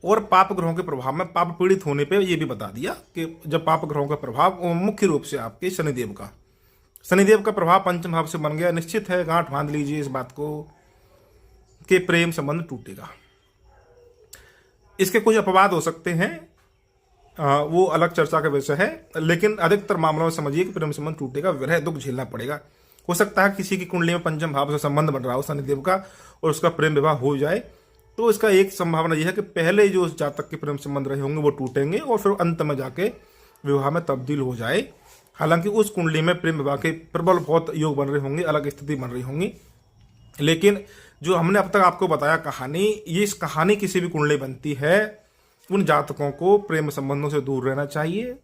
और पाप ग्रहों के प्रभाव में पाप पीड़ित होने पे ये भी बता दिया कि जब पाप ग्रहों का प्रभाव मुख्य रूप से आपके शनिदेव का प्रभाव पंचम भाव से बन गया, निश्चित है, गांठ बांध लीजिए इस बात को कि प्रेम संबंध टूटेगा। इसके कुछ अपवाद हो सकते हैं, वो अलग चर्चा का विषय है, लेकिन अधिकतर मामलों में समझिए कि प्रेम संबंध टूटेगा, विरह दुख झेलना पड़ेगा। हो सकता है किसी की कुंडली में पंचम भाव से संबंध बन रहा हो शनिदेव का और उसका प्रेम विवाह हो जाए, तो इसका एक संभावना यह है कि पहले जो उस जातक के प्रेम संबंध रहे होंगे वो टूटेंगे और फिर अंत में जाके विवाह में तब्दील हो जाए। हालांकि उस कुंडली में प्रेम विवाह के प्रबल बहुत योग बन रहे होंगे, अलग स्थिति बन रही होंगी, लेकिन जो हमने अब तक आपको बताया कहानी, ये इस कहानी किसी भी कुंडली बनती है, उन जातकों को प्रेम संबंधों से दूर रहना चाहिए।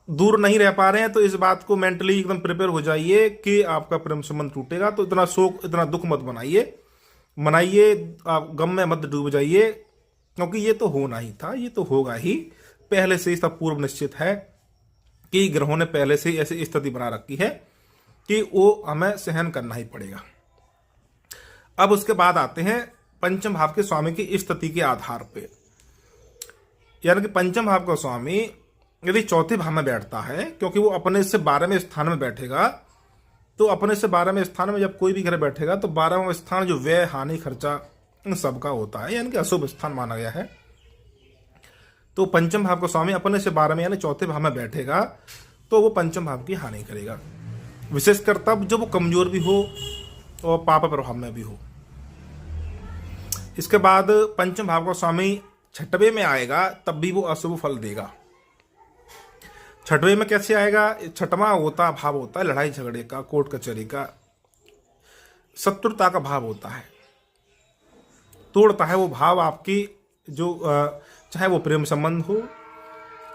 दूर नहीं रह पा रहे हैं तो इस बात को मेंटली एकदम प्रिपेयर हो जाइए कि आपका प्रेम संबंध टूटेगा, तो इतना शोक इतना दुख मत मनाइए, आप गम में मत डूब जाइए, क्योंकि ये तो होना ही था, ये तो होगा ही, पहले से ही सब पूर्व निश्चित है कि ग्रहों ने पहले से ही ऐसी स्थिति बना रखी है कि वो हमें सहन करना ही पड़ेगा। अब उसके बाद आते हैं पंचम भाव के स्वामी की स्थिति के आधार पे, यानी कि पंचम भाव का स्वामी यदि चौथे भाव में बैठता है, क्योंकि वो अपने से 12वें स्थान में बैठेगा, तो अपने से 12वें स्थान में जब कोई भी घर बैठेगा तो 12वां स्थान जो व्यय हानि खर्चा इन सबका होता है, यानी कि अशुभ स्थान माना गया है। तो पंचम भाव का स्वामी अपने से 12वें यानी चौथे भाव में बैठेगा तो वो पंचम भाव की हानि करेगा, विशेषकर तब जब वो कमजोर भी हो और पाप प्रभाव में भी हो। इसके बाद पंचम भाव का स्वामी छठवें में आएगा, तब भी वो अशुभ फल देगा। छठवें में कैसे आएगा? छठवां भाव होता है लड़ाई झगड़े का, कोर्ट कचहरी का, शत्रुता का भाव होता है, तोड़ता है वो भाव आपकी, जो चाहे वो प्रेम संबंध हो,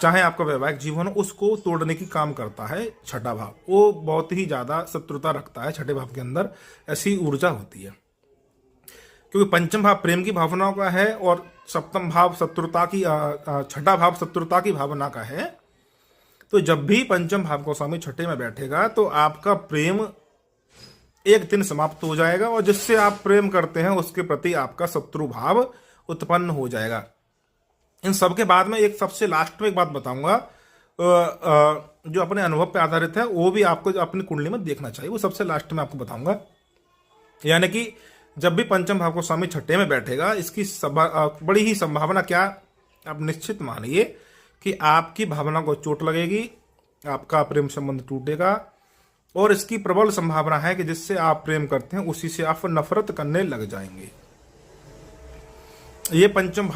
चाहे आपका वैवाहिक जीवन हो, उसको तोड़ने की काम करता है छठा भाव। वो बहुत ही ज्यादा शत्रुता रखता है, छठे भाव के अंदर ऐसी ऊर्जा होती है, क्योंकि पंचम भाव प्रेम की भावनाओं का है और सप्तम भाव शत्रुता की, छठा भाव शत्रुता की भावना का है। तो जब भी पंचम भाव का स्वामी छठे में बैठेगा तो आपका प्रेम एक दिन समाप्त हो जाएगा और जिससे आप प्रेम करते हैं उसके प्रति आपका शत्रु भाव उत्पन्न हो जाएगा। इन सब के बाद में एक सबसे लास्ट में एक बात बताऊंगा जो अपने अनुभव पे आधारित है, वो भी आपको अपनी कुंडली में देखना चाहिए, वो सबसे लास्ट में आपको बताऊंगा। यानी कि जब भी पंचम भाव का स्वामी छठे में बैठेगा, इसकी बड़ी ही संभावना क्या, आप निश्चित मानिए कि आपकी भावना को चोट लगेगी, आपका प्रेम संबंध टूटेगा और इसकी प्रबल संभावना है कि जिससे आप प्रेम करते हैं उसी से आप नफरत करने लग जाएंगे। ये पंचम